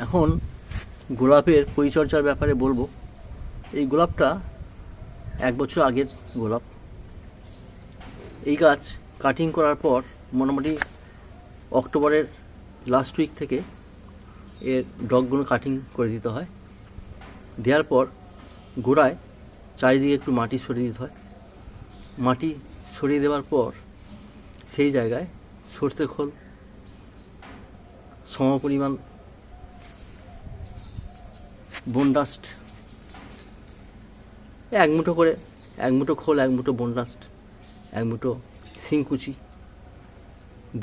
এখন গোলাপের পরিচর্যার ব্যাপারে বলবো। এই গোলাপটা 1 বছর আগের গোলাপ। এই গাছ কাটিং করার পর মোটামুটি অক্টোবরের লাস্ট উইক থেকে এর ডগগুলো কাটিং করে দিতে হয়। দেওয়ার পর গোড়ায় চারিদিকে একটু মাটি সরিয়ে দিতে হয়। মাটি সরিয়ে দেওয়ার পর সেই জায়গায় সর্ষে খোল সমপরিমাণ, বোনডাস্ট 1 মুঠো করে, 1 মুঠো খোল, 1 মুঠো বোনডাস্ট, 1 মুঠো শিংকুচি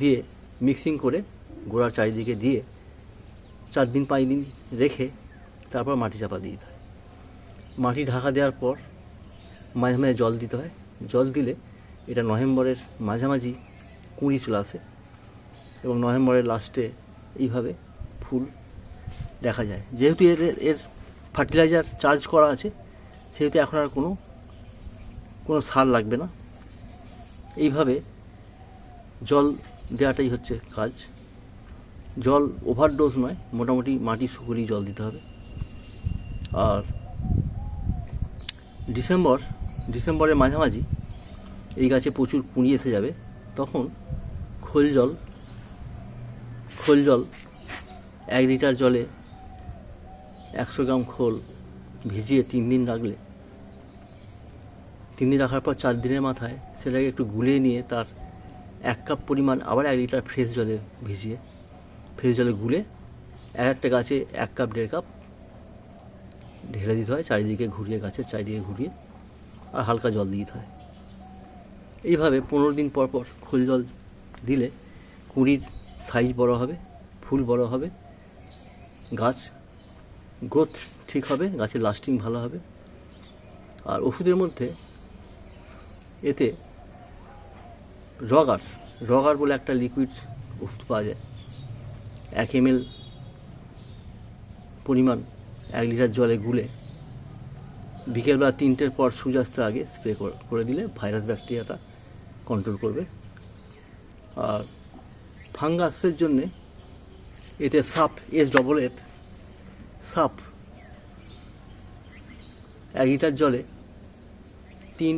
দিয়ে মিক্সিং করে গোড়ার চারিদিকে দিয়ে 4 দিন 5 দিন রেখে তারপর মাটি চাপা দিয়ে দিতে হয়। মাটি ঢাকা দেওয়ার পর মাঝে মাঝে জল দিতে হয়। জল দিলে এটা নভেম্বরের মাঝামাঝি কুঁড়ি চলে আসে এবং নভেম্বরের লাস্টে এইভাবে ফুল দেখা যায়। যেহেতু এর ফার্টিলাইজার চার্জ করা আছে, সেহেতু এখন আর কোনো সার লাগবে না। এইভাবে জল দেওয়াটাই হচ্ছে কাজ। জল ওভারডোজ নয়, মোটামুটি মাটি শুকিয়ে জল দিতে হবে। আর ডিসেম্বরের মাঝামাঝি এই গাছে প্রচুর কুঁড়ি এসে যাবে। তখন খোল জল 1 লিটার জলে 100 গ্রাম খোল ভিজিয়ে 3 দিন রাখলে, 3 দিন রাখার পর 4 দিনের মাথায় সেটাকে একটু গুলিয়ে নিয়ে তার 1 কাপ পরিমাণ আবার 1 লিটার ফ্রেশ জলে ভিজিয়ে, ফ্রেশ জলে গুলে একটা গাছে 1 কাপ 1.5 কাপ ঢেলে দিতে হয়, চারিদিকে ঘুরিয়ে, গাছের চারিদিকে ঘুরিয়ে, আর হালকা জল দিতে হয়। এইভাবে 15 দিন পর পর খোল জল দিলে কুঁড়ির সাইজ বড় হবে, ফুল বড় হবে, গাছ গ্রোথ ঠিক হবে, গাছের লাস্টিং ভালো হবে। আর ওষুধের মধ্যে এতে রগার বলে একটা লিকুইড ওষুধ পাওয়া যায়। 1 ml পরিমাণ 1 লিটার জলে গুলে বিকেলবেলা 3টের পর সূর্যাস্তের আগে স্প্রে করে দিলে ভাইরাস ব্যাকটেরিয়াটা কন্ট্রোল করবে। আর ফাঙ্গাসের জন্যে এতে সাপ, সাপ 1 লিটার জলে 3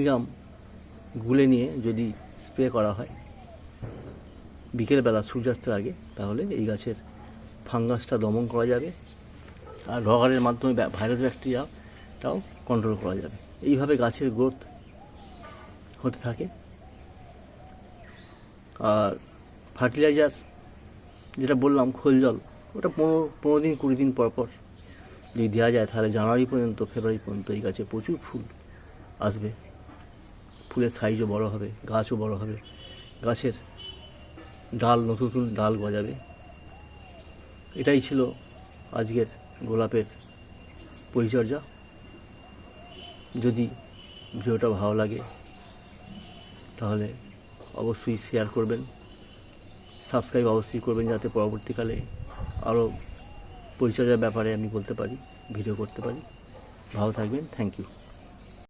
গ্রাম গুলে নিয়ে যদি স্প্রে করা হয় বিকেলবেলা সূর্যাস্তের আগে, তাহলে এই গাছের ফাঙ্গাসটা দমন করা যাবে আর রগারের মাধ্যমে ভাইরাস ব্যাকটেরিয়াটাও কন্ট্রোল করা যাবে। এইভাবে গাছের গ্রোথ হতে থাকে। আর ফার্টিলাইজার যেটা বললাম, খোল জল, ওটা 15 দিন 20 দিন পর পর যদি দেওয়া যায়, তাহলে জানুয়ারি পর্যন্ত, ফেব্রুয়ারি পর্যন্ত এই গাছে প্রচুর ফুল আসবে। ফুলের সাইজও বড় হবে, গাছও বড় হবে, গাছের ডাল, নতুন ডাল গজাবে। এটাই ছিল আজকের গোলাপের পরিচর্যা। যদি ভিডিওটা ভালো লাগে তাহলে অবশ্যই শেয়ার করবেন, সাবস্ক্রাইব অবশ্যই করবেন, যাতে পরবর্তীকালে আরও পরিচর্যার ব্যাপারে আমি বলতে পারি, ভিডিও করতে পারি। ভালো থাকবেন, থ্যাংক ইউ।